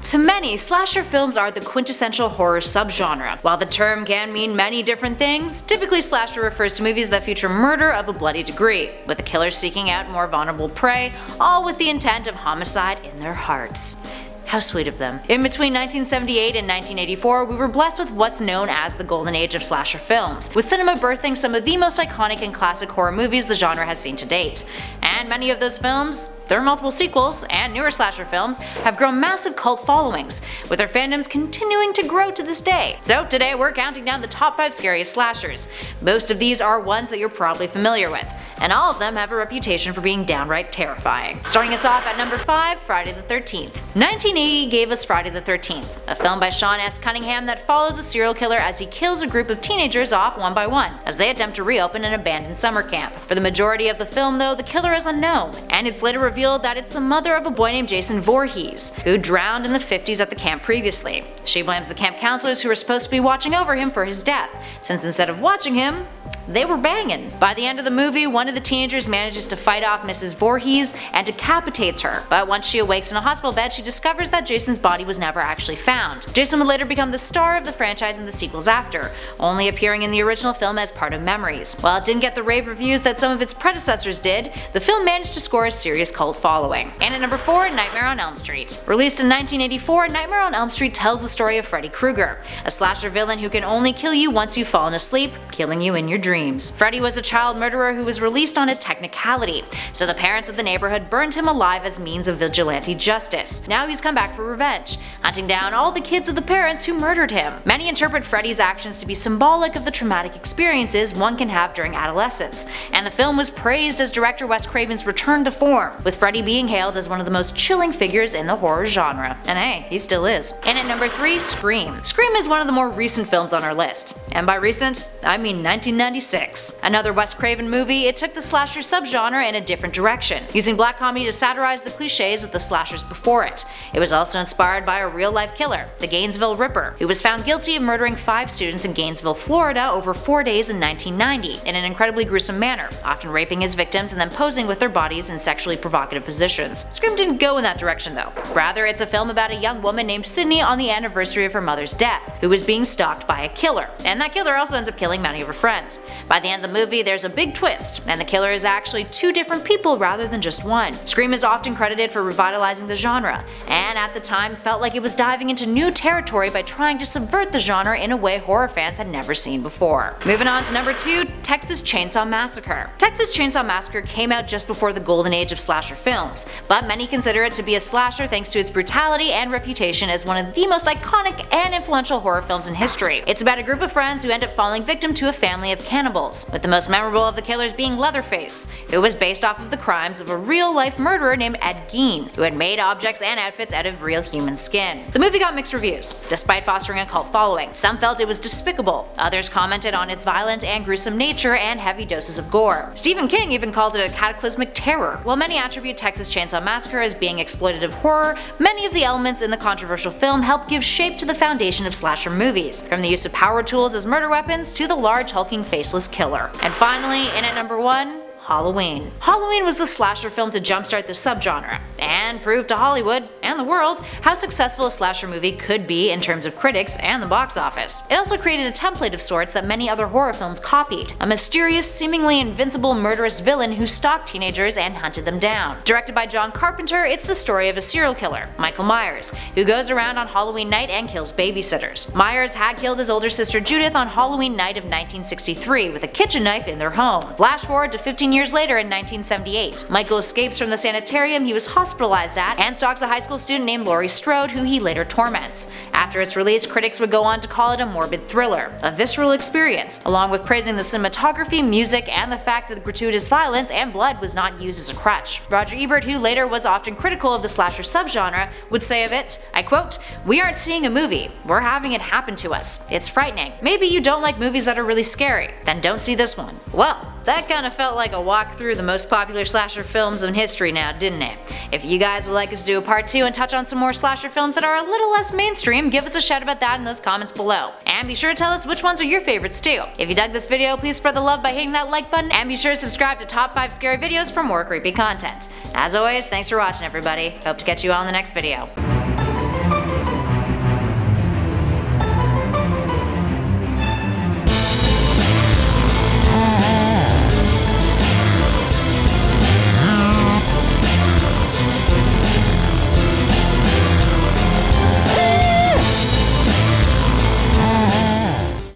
To many, slasher films are the quintessential horror subgenre. While the term can mean many different things, typically slasher refers to movies that feature murder of a bloody degree, with the killer seeking out more vulnerable prey, all with the intent of homicide in their hearts. How sweet of them. In between 1978 and 1984, we were blessed with what's known as the golden age of slasher films, with cinema birthing some of the most iconic and classic horror movies the genre has seen to date. And many of those films, their multiple sequels, and newer slasher films have grown massive cult followings, with their fandoms continuing to grow to this day. So today we're counting down the top 5 scariest slashers. Most of these are ones that you're probably familiar with, and all of them have a reputation for being downright terrifying. Starting us off at number 5, Friday the 13th. 1980 gave us Friday the 13th, a film by Sean S. Cunningham that follows a serial killer as he kills a group of teenagers off one by one, as they attempt to reopen an abandoned summer camp. For the majority of the film though, the killer is unknown, and it's later revealed that it's the mother of a boy named Jason Voorhees, who drowned in the 50s at the camp previously. She blames the camp counselors who were supposed to be watching over him for his death, since instead of watching him, they were banging. By the end of the movie, one of the teenagers manages to fight off Mrs. Voorhees and decapitates her, but once she awakes in a hospital bed, she discovers that Jason's body was never actually found. Jason would later become the star of the franchise in the sequels after, only appearing in the original film as part of Memories. While it didn't get the rave reviews that some of its predecessors did, the film managed to score a serious cult following. And at number 4, Nightmare on Elm Street. Released in 1984, Nightmare on Elm Street tells the story of Freddy Krueger, a slasher villain who can only kill you once you've fallen asleep, killing you in your dreams. Freddy was a child murderer who was released on a technicality, so the parents of the neighborhood burned him alive as means of vigilante justice. Now he's come back for revenge, hunting down all the kids of the parents who murdered him. Many interpret Freddy's actions to be symbolic of the traumatic experiences one can have during adolescence, and the film was praised as director Wes Craven's return to form, with Freddy being hailed as one of the most chilling figures in the horror genre. And hey, he still is. And at number 3, Scream. Scream is one of the more recent films on our list, and by recent, I mean 1996. Another Wes Craven movie, it took the slasher subgenre in a different direction, using black comedy to satirize the cliches of the slashers before it. It was also inspired by a real-life killer, the Gainesville Ripper, who was found guilty of murdering 5 students in Gainesville, Florida over 4 days in 1990 in an incredibly gruesome manner, often raping his victims and then posing with their bodies in sexually provocative positions. Scream didn't go in that direction though. Rather, it's a film about a young woman named Sydney on the anniversary of her mother's death, who was being stalked by a killer, and that killer also ends up killing many of her friends. By the end of the movie, there's a big twist, and the killer is actually 2 different people rather than just one. Scream is often credited for revitalizing the genre, and at the time felt like it was diving into new territory by trying to subvert the genre in a way horror fans had never seen before. Moving on to number 2, Texas Chainsaw Massacre. Texas Chainsaw Massacre came out just before the golden age of slasher films, but many consider it to be a slasher thanks to its brutality and reputation as one of the most iconic and influential horror films in history. It's about a group of friends who end up falling victim to a family of cannibals, with the most memorable of the killers being Leatherface, who was based off of the crimes of a real-life murderer named Ed Gein, who had made objects and outfits out of real human skin. The movie got mixed reviews, despite fostering a cult following. Some felt it was despicable, others commented on its violent and gruesome nature and heavy doses of gore. Stephen King even called it a cataclysmic terror. While many attribute Texas Chainsaw Massacre as being exploitative horror, many of the elements in the controversial film help give shape to the foundation of slasher movies, from the use of power tools as murder weapons to the large hulking faceless killer. And finally, in at number 1, Halloween. Halloween was the slasher film to jumpstart the subgenre, and proved to Hollywood and the world how successful a slasher movie could be in terms of critics and the box office. It also created a template of sorts that many other horror films copied, a mysterious, seemingly invincible murderous villain who stalked teenagers and hunted them down. Directed by John Carpenter, it's the story of a serial killer, Michael Myers, who goes around on Halloween night and kills babysitters. Myers had killed his older sister Judith on Halloween night of 1963 with a kitchen knife in their home. Flash forward to 15 years later in 1978. Michael escapes from the sanitarium he was hospitalized at and stalks a high school student named Laurie Strode, who he later torments. After its release, critics would go on to call it a morbid thriller, a visceral experience, along with praising the cinematography, music, and the fact that the gratuitous violence and blood was not used as a crutch. Roger Ebert, who later was often critical of the slasher subgenre, would say of it, I quote, "We aren't seeing a movie, we're having it happen to us. It's frightening. Maybe you don't like movies that are really scary, then don't see this one." Well, that kinda felt like a walk through the most popular slasher films in history now, didn't it? If you guys would like us to do a part 2 and touch on some more slasher films that are a little less mainstream, give us a shout about that in those comments below. And be sure to tell us which ones are your favorites too. If you dug this video, please spread the love by hitting that like button, and be sure to subscribe to Top 5 Scary videos for more creepy content. As always, thanks for watching everybody. Hope to catch you all in the next video.